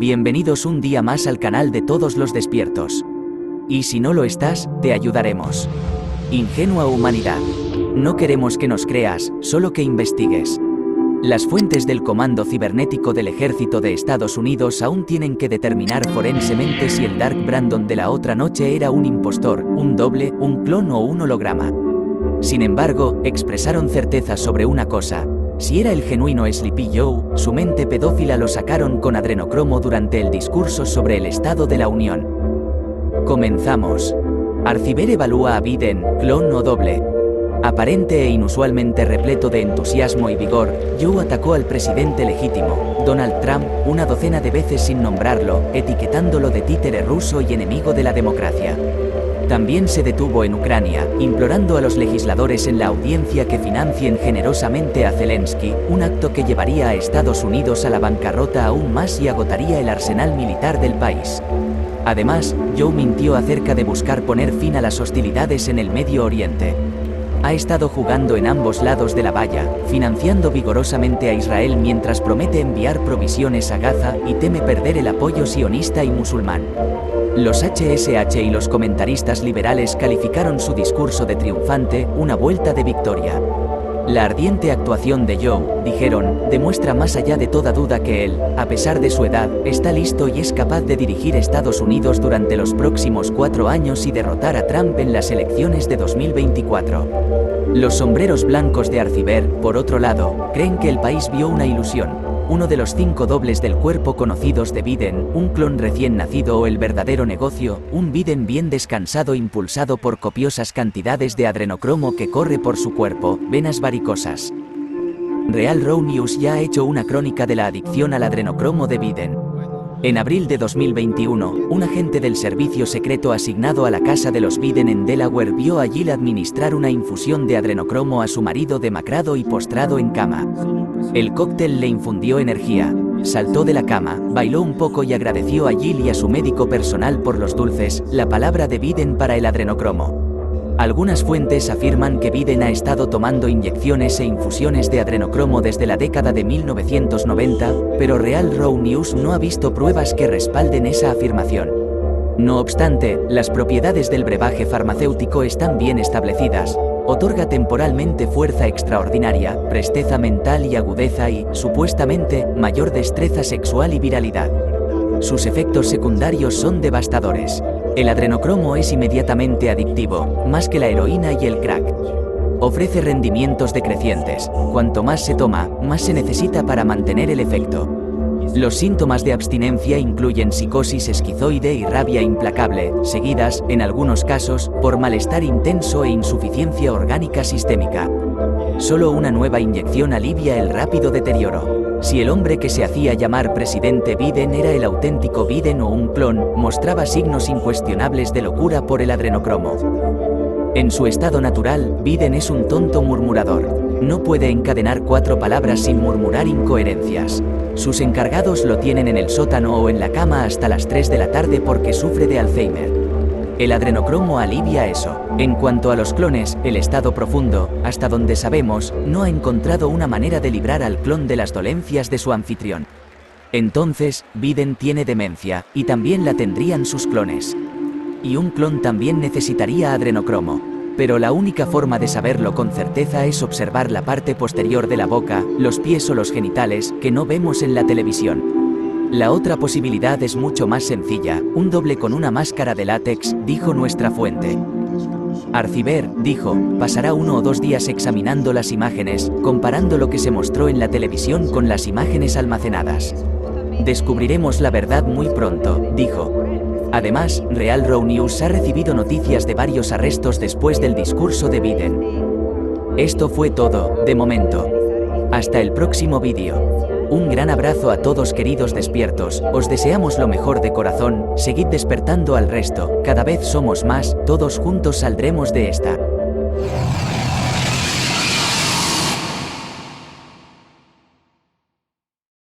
Bienvenidos un día más al canal de todos los despiertos. Y si no lo estás, te ayudaremos. Ingenua humanidad. No queremos que nos creas, solo que investigues. Las fuentes del Comando Cibernético del Ejército de Estados Unidos aún tienen que determinar forensemente si el Dark Brandon de la otra noche era un impostor, un doble, un clon o un holograma. Sin embargo, expresaron certeza sobre una cosa: si era el genuino Sleepy Joe, su mente pedófila lo sacaron con adrenocromo durante el discurso sobre el Estado de la Unión. Comenzamos. Arciver evalúa a Biden, clon o doble. Aparente e inusualmente repleto de entusiasmo y vigor, Joe atacó al presidente legítimo, Donald Trump, una docena de veces sin nombrarlo, etiquetándolo de títere ruso y enemigo de la democracia. También se detuvo en Ucrania, implorando a los legisladores en la audiencia que financien generosamente a Zelensky, un acto que llevaría a Estados Unidos a la bancarrota aún más y agotaría el arsenal militar del país. Además, Joe mintió acerca de buscar poner fin a las hostilidades en el Medio Oriente. Ha estado jugando en ambos lados de la valla, financiando vigorosamente a Israel mientras promete enviar provisiones a Gaza y teme perder el apoyo sionista y musulmán. Los HSH y los comentaristas liberales calificaron su discurso de triunfante, una vuelta de victoria. La ardiente actuación de Joe, dijeron, demuestra más allá de toda duda que él, a pesar de su edad, está listo y es capaz de dirigir Estados Unidos durante los próximos 4 años y derrotar a Trump en las elecciones de 2024. Los sombreros blancos de Arciver, por otro lado, creen que el país vio una ilusión. Uno de los 5 dobles del cuerpo conocidos de Biden, un clon recién nacido o el verdadero negocio, un Biden bien descansado impulsado por copiosas cantidades de adrenocromo que corre por su cuerpo, venas varicosas. Real Raw News ya ha hecho una crónica de la adicción al adrenocromo de Biden. En abril de 2021, un agente del servicio secreto asignado a la casa de los Biden en Delaware vio a Jill administrar una infusión de adrenocromo a su marido demacrado y postrado en cama. El cóctel le infundió energía. Saltó de la cama, bailó un poco y agradeció a Jill y a su médico personal por los dulces, la palabra de Biden para el adrenocromo. Algunas fuentes afirman que Biden ha estado tomando inyecciones e infusiones de adrenocromo desde la década de 1990, pero Real Raw News no ha visto pruebas que respalden esa afirmación. No obstante, las propiedades del brebaje farmacéutico están bien establecidas. Otorga temporalmente fuerza extraordinaria, presteza mental y agudeza y, supuestamente, mayor destreza sexual y viralidad. Sus efectos secundarios son devastadores. El adrenocromo es inmediatamente adictivo, más que la heroína y el crack. Ofrece rendimientos decrecientes. Cuanto más se toma, más se necesita para mantener el efecto. Los síntomas de abstinencia incluyen psicosis esquizoide y rabia implacable, seguidas, en algunos casos, por malestar intenso e insuficiencia orgánica sistémica. Solo una nueva inyección alivia el rápido deterioro. Si el hombre que se hacía llamar presidente Biden era el auténtico Biden o un clon, mostraba signos incuestionables de locura por el adrenocromo. En su estado natural, Biden es un tonto murmurador. No puede encadenar 4 palabras sin murmurar incoherencias. Sus encargados lo tienen en el sótano o en la cama hasta las 3 de la tarde porque sufre de Alzheimer. El adrenocromo alivia eso. En cuanto a los clones, el estado profundo, hasta donde sabemos, no ha encontrado una manera de librar al clon de las dolencias de su anfitrión. Entonces, Biden tiene demencia, y también la tendrían sus clones. Y un clon también necesitaría adrenocromo. Pero la única forma de saberlo con certeza es observar la parte posterior de la boca, los pies o los genitales, que no vemos en la televisión. La otra posibilidad es mucho más sencilla, un doble con una máscara de látex, dijo nuestra fuente. Arciver, dijo, pasará 1 o 2 días examinando las imágenes, comparando lo que se mostró en la televisión con las imágenes almacenadas. Descubriremos la verdad muy pronto, dijo. Además, Real Raw News ha recibido noticias de varios arrestos después del discurso de Biden. Esto fue todo, de momento. Hasta el próximo vídeo. Un gran abrazo a todos queridos despiertos, os deseamos lo mejor de corazón, seguid despertando al resto, cada vez somos más, todos juntos saldremos de esta.